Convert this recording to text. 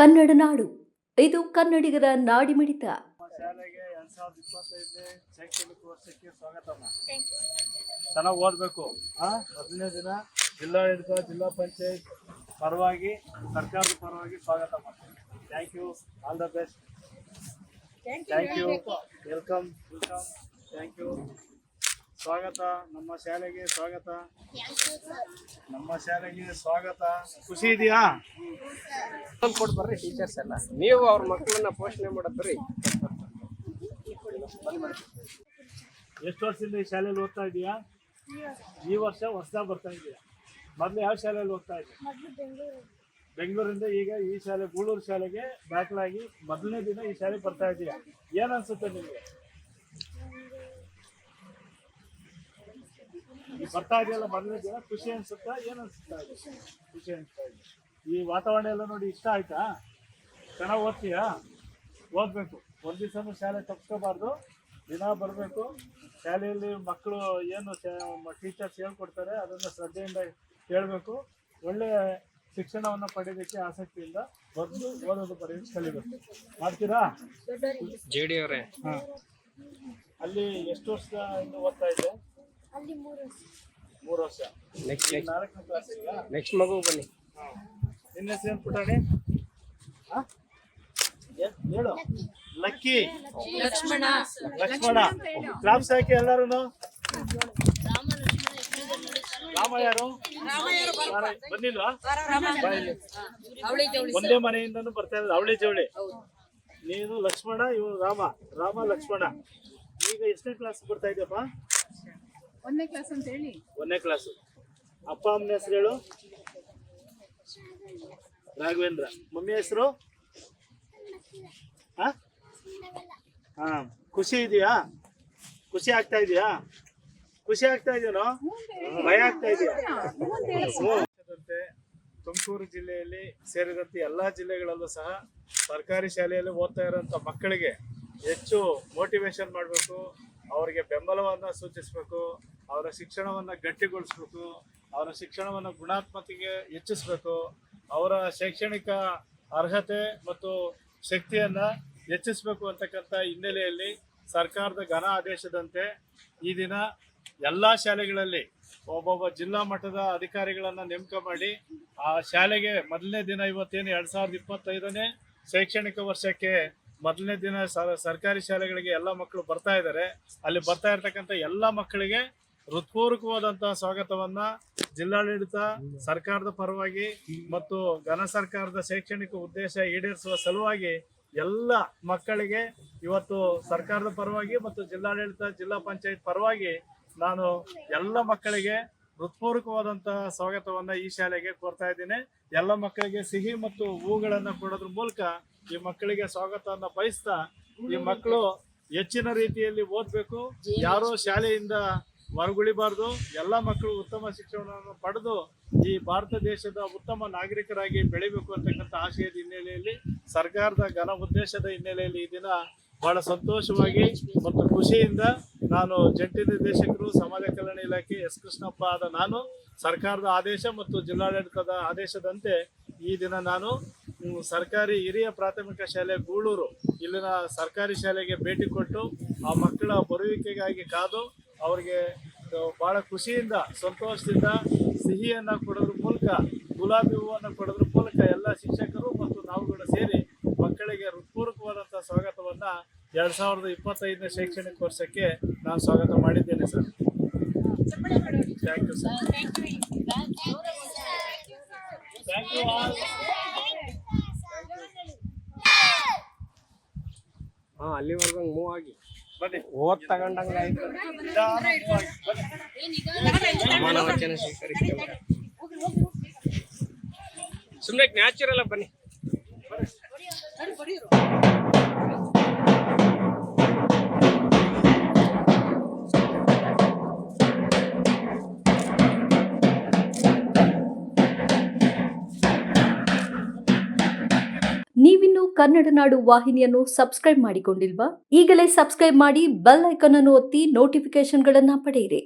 ಕನ್ನಡ ನಾಡು, ಇದು ಕನ್ನಡಿಗರ ನಾಡಿಮಿಡಿತ. ಶಾಲೆಗೆ 2025ನೇ ಶೈಕ್ಷಣಿಕ ವರ್ಷಕ್ಕೆ ಸ್ವಾಗತಮ್ಮ. ಚೆನ್ನಾಗಿ ಓದಬೇಕು. ಮೊದಲನೇ ದಿನ ಜಿಲ್ಲಾಡಳಿತ, ಜಿಲ್ಲಾ ಪಂಚಾಯತ್ ಪರವಾಗಿ, ಸರ್ಕಾರದ ಪರವಾಗಿ ಸ್ವಾಗತಮ್ಮ. Thank you, all the best. Thank you, welcome. Thank you. ಸ್ವಾಗತ, ನಮ್ಮ ಶಾಲೆಗೆ ಸ್ವಾಗತ. ನಮ್ಮ ಶಾಲೆಗೆ ಸ್ವಾಗತ. ಖುಷಿ ಇದೆಯಾ? ಕೊಟ್ಟು ಬರ್ರಿ ಟೀಚರ್ಸ್ ಎಲ್ಲ, ನೀವು ಅವ್ರ ಮಕ್ಕಳನ್ನ ಪೋಷಣೆ ಮಾಡೋದು ಬರ್ರಿ. ಎಷ್ಟು ವರ್ಷದಿಂದ ಈ ಶಾಲೆಯಲ್ಲಿ ಓದ್ತಾ ಇದೀಯಾ? ಈ ವರ್ಷ ಹೊಸದಾಗಿ ಬರ್ತಾ ಇದೆಯಾ? ಮೊದಲು ಯಾವ ಶಾಲೆಯಲ್ಲಿ ಓದ್ತಾ ಇದ್ದೆ? ಬೆಂಗಳೂರಿಂದ ಈಗ ಈ ಶಾಲೆ ಗೂಳೂರು ಶಾಲೆಗೆ ದಾಖಲಾಗಿ ಮೊದಲನೇ ದಿನ ಈ ಶಾಲೆಗೆ ಬರ್ತಾ ಇದೀಯಾ? ಏನ್ ಅನ್ಸುತ್ತೆ ನಿಮಗೆ? ಬರ್ತಾ ಇದೆಯಲ್ಲ ಮೊದಲನೇ ದಿನ, ಖುಷಿ ಅನ್ಸುತ್ತಾ? ಏನ್ ಅನ್ಸುತ್ತಾ ಇದೆ? ಖುಷಿ ಅನ್ಸ್ತಾ ಇದೆ. ಈ ವಾತಾವರಣ ಎಲ್ಲ ನೋಡಿ ಇಷ್ಟ ಆಯ್ತಾ? ಚೆನ್ನಾಗಿ ಓದ್ತೀಯಾ? ಓದ್ಬೇಕು. ಒಂದು ದಿವಸನೂ ಶಾಲೆ ತಪ್ಪಿಸ್ಕೋಬಾರ್ದು, ದಿನ ಬರಬೇಕು. ಶಾಲೆಯಲ್ಲಿ ಮಕ್ಕಳು ಏನು ಟೀಚರ್ಸ್ ಹೇಳ್ಕೊಡ್ತಾರೆ ಅದನ್ನು ಶ್ರದ್ಧೆಯಿಂದ ಕೇಳಬೇಕು. ಒಳ್ಳೆಯ ಶಿಕ್ಷಣವನ್ನು ಪಡೆಯೋದಕ್ಕೆ ಆಸಕ್ತಿಯಿಂದ ಬಂದು ಓದೋದು ಬರೆಯೋದು ಕಲಿಬೇಕು. ಮಾಡ್ತೀರಾ? ಜೆಡಿ ಅವರೇ, ಅಲ್ಲಿ ಎಷ್ಟು ವರ್ಷದಿಂದ ಓದ್ತಾ ಇದ್ದೆ? 3 ವರ್ಷ. ನೆಕ್ಸ್ಟ್ 4ನೇ ಕ್ಲಾಸ್. ನೆಕ್ಸ್ಟ್ ಮಗು ಬನ್ನಿ. ನಿನ್ನ ಹೆಸರು ಪುಟಾಣಿ? ಹೇಳು. ಲಕ್ಕಿ. ಲಕ್ಷ್ಮಣ. ಕ್ಲಾಪ್ಸ್ ಹಾಕಿ ಎಲ್ಲರೂ. ರಾಮ ಯಾರು? ಬಂದಿಲ್ವಾ? ಒಂದೇ ಮನೆಯಿಂದನೂ ಬರ್ತಾ ಇರೋದು. ಅವಳಿ ಜವಳಿ. ನೀನು ಲಕ್ಷ್ಮಣ, ಇವರು ರಾಮ ಲಕ್ಷ್ಮಣ. ಈಗ ಎಷ್ಟನೇ ಕ್ಲಾಸ್ ಬರ್ತಾ ಇದೆಯಪ್ಪ? 1ನೇ ಕ್ಲಾಸ್ ಅಂತ ಹೇಳಿ. 1ನೇ ಕ್ಲಾಸ್. ಅಪ್ಪ ಅಮ್ಮನ ಹೆಸರು ಹೇಳು. ರಾಘವೇಂದ್ರ. ಮಮ್ಮಿ ಹೆಸರು? ಖುಷಿ ಇದೆಯಾ? ಖುಷಿ ಆಗ್ತಾ ಇದೆಯಾ? ಖುಷಿ ಆಗ್ತಾ ಇದೆಯೋ? ಭಯ ಆಗ್ತಾ ಇದೆಯಾ? ತುಮಕೂರು ಜಿಲ್ಲೆಯಲ್ಲಿ ಸೇರಿದಂತೆ ಎಲ್ಲಾ ಜಿಲ್ಲೆಗಳಲ್ಲೂ ಸಹ ಸರ್ಕಾರಿ ಶಾಲೆಯಲ್ಲಿ ಓದ್ತಾ ಇರೋಂಥ ಮಕ್ಕಳಿಗೆ ಹೆಚ್ಚು ಮೋಟಿವೇಶನ್ ಮಾಡಬೇಕು. ಅವರಿಗೆ ಬೆಂಬಲವನ್ನು ಸೂಚಿಸಬೇಕು. ಅವರ ಶಿಕ್ಷಣವನ್ನು ಗಟ್ಟಿಗೊಳಿಸ್ಬೇಕು. ಅವರ ಶಿಕ್ಷಣವನ್ನು ಗುಣಾತ್ಮಕತೆಗೆ ಹೆಚ್ಚಿಸಬೇಕು. ಅವರ ಶೈಕ್ಷಣಿಕ ಅರ್ಹತೆ ಮತ್ತು ಶಕ್ತಿಯನ್ನು ಹೆಚ್ಚಿಸಬೇಕು ಅಂತಕ್ಕಂಥ ಹಿನ್ನೆಲೆಯಲ್ಲಿ ಸರ್ಕಾರದ ಘನ ಆದೇಶದಂತೆ ಈ ದಿನ ಎಲ್ಲ ಶಾಲೆಗಳಲ್ಲಿ ಒಬ್ಬೊಬ್ಬ ಜಿಲ್ಲಾ ಮಟ್ಟದ ಅಧಿಕಾರಿಗಳನ್ನು ನೇಮಕ ಮಾಡಿ ಆ ಶಾಲೆಗೆ ಮೊದಲನೇ ದಿನ ಇವತ್ತೇನು 2025ನೇ ಶೈಕ್ಷಣಿಕ ವರ್ಷಕ್ಕೆ ಮೊದಲನೇ ದಿನ ಸರ್ಕಾರಿ ಶಾಲೆಗಳಿಗೆ ಎಲ್ಲ ಮಕ್ಕಳು ಬರ್ತಾ ಇದ್ದಾರೆ. ಅಲ್ಲಿ ಬರ್ತಾ ಇರ್ತಕ್ಕಂಥ ಎಲ್ಲ ಮಕ್ಕಳಿಗೆ ಹೃತ್ಪೂರ್ವಕವಾದಂತಹ ಸ್ವಾಗತವನ್ನ ಜಿಲ್ಲಾಡಳಿತ, ಸರ್ಕಾರದ ಪರವಾಗಿ ಮತ್ತು ಘನ ಸರ್ಕಾರದ ಶೈಕ್ಷಣಿಕ ಉದ್ದೇಶ ಈಡೇರಿಸುವ ಸಲುವಾಗಿ ಎಲ್ಲ ಮಕ್ಕಳಿಗೆ ಇವತ್ತು ಸರ್ಕಾರದ ಪರವಾಗಿ ಮತ್ತು ಜಿಲ್ಲಾಡಳಿತ, ಜಿಲ್ಲಾ ಪಂಚಾಯತ್ ಪರವಾಗಿ ನಾನು ಎಲ್ಲ ಮಕ್ಕಳಿಗೆ ಹೃತ್ಪೂರ್ವಕವಾದಂತಹ ಸ್ವಾಗತವನ್ನ ಈ ಶಾಲೆಗೆ ಕೋರ್ತಾ ಇದ್ದೀನಿ. ಎಲ್ಲ ಮಕ್ಕಳಿಗೆ ಸಿಹಿ ಮತ್ತು ಹೂಗಳನ್ನು ಕೊಡೋದ್ರ ಮೂಲಕ ಈ ಮಕ್ಕಳಿಗೆ ಸ್ವಾಗತವನ್ನ ಬಯಸ್ತಾ, ಈ ಮಕ್ಕಳು ಹೆಚ್ಚಿನ ರೀತಿಯಲ್ಲಿ ಓದಬೇಕು. ಯಾರೋ ಶಾಲೆಯಿಂದ ಹೊರಗುಳಿಬಾರ್ದು. ಎಲ್ಲ ಮಕ್ಕಳು ಉತ್ತಮ ಶಿಕ್ಷಣವನ್ನು ಪಡೆದು ಈ ಭಾರತ ದೇಶದ ಉತ್ತಮ ನಾಗರಿಕರಾಗಿ ಬೆಳಿಬೇಕು ಅಂತಕ್ಕಂಥ ಆಶಯದ ಹಿನ್ನೆಲೆಯಲ್ಲಿ, ಸರ್ಕಾರದ ಘನ ಉದ್ದೇಶದ ಹಿನ್ನೆಲೆಯಲ್ಲಿ ಈ ದಿನ ಬಹಳ ಸಂತೋಷವಾಗಿ ಮತ್ತು ಖುಷಿಯಿಂದ ನಾನು ಜಂಟಿ ನಿರ್ದೇಶಕರು, ಸಮಾಜ ಕಲ್ಯಾಣ ಇಲಾಖೆ ಎಸ್ ಕೃಷ್ಣಪ್ಪ ಆದ ನಾನು ಸರ್ಕಾರದ ಆದೇಶ ಮತ್ತು ಜಿಲ್ಲಾಡಳಿತದ ಆದೇಶದಂತೆ ಈ ದಿನ ನಾನು ಸರ್ಕಾರಿ ಹಿರಿಯ ಪ್ರಾಥಮಿಕ ಶಾಲೆ ಗೂಳೂರು ಇಲ್ಲಿನ ಸರ್ಕಾರಿ ಶಾಲೆಗೆ ಭೇಟಿ ಕೊಟ್ಟು ಆ ಮಕ್ಕಳ ಬರುವಿಕೆಗಾಗಿ ಕಾದು ಅವರಿಗೆ ಬಹಳ ಖುಷಿಯಿಂದ, ಸಂತೋಷದಿಂದ ಸಿಹಿಯನ್ನು ಕೊಡೋದ್ರ ಮೂಲಕ, ಗುಲಾಬಿ ಹೂವನ್ನು ಕೊಡೋದ್ರ ಮೂಲಕ ಎಲ್ಲ ಶಿಕ್ಷಕರು ಮತ್ತು ನಾವುಗಳು ಸೇರಿ ಮಕ್ಕಳಿಗೆ ಹೃತ್ಪೂರ್ವಕವಾದಂಥ ಸ್ವಾಗತವನ್ನು 2025ನೇ ಶೈಕ್ಷಣಿಕ ವರ್ಷಕ್ಕೆ ನಾನು ಸ್ವಾಗತ ಮಾಡಿದ್ದೇನೆ sir. Thank you sir. Thank you all. ಅಲ್ಲಿವರೆಗೂ ಮೂವ್ ಆಗಿ ಬನ್ನಿ. ಓದ್ ತಗೊಂಡಂಗ ಆಯ್ತು. ಪ್ರಮಾಣ ವಚನ ಸ್ವೀಕರಿಸಿದ ಸುಮ್ಮನೆ ನ್ಯಾಚುರಲ್ ಬನ್ನಿ. ನೀವಿನ್ನು ಕನ್ನಡ ನಾಡು ವಾಹಿನಿಯನ್ನು ಸಬ್ಸ್ಕ್ರೈಬ್ ಮಾಡಿಕೊಂಡಿಲ್ವಾ? ಈಗಲೇ ಸಬ್ಸ್ಕ್ರೈಬ್ ಮಾಡಿ, ಬೆಲ್ ಐಕಾನ್ ಅನ್ನು ಒತ್ತಿ ನೋಟಿಫಿಕೇಶನ್ಗಳನ್ನು ಪಡೆಯಿರಿ.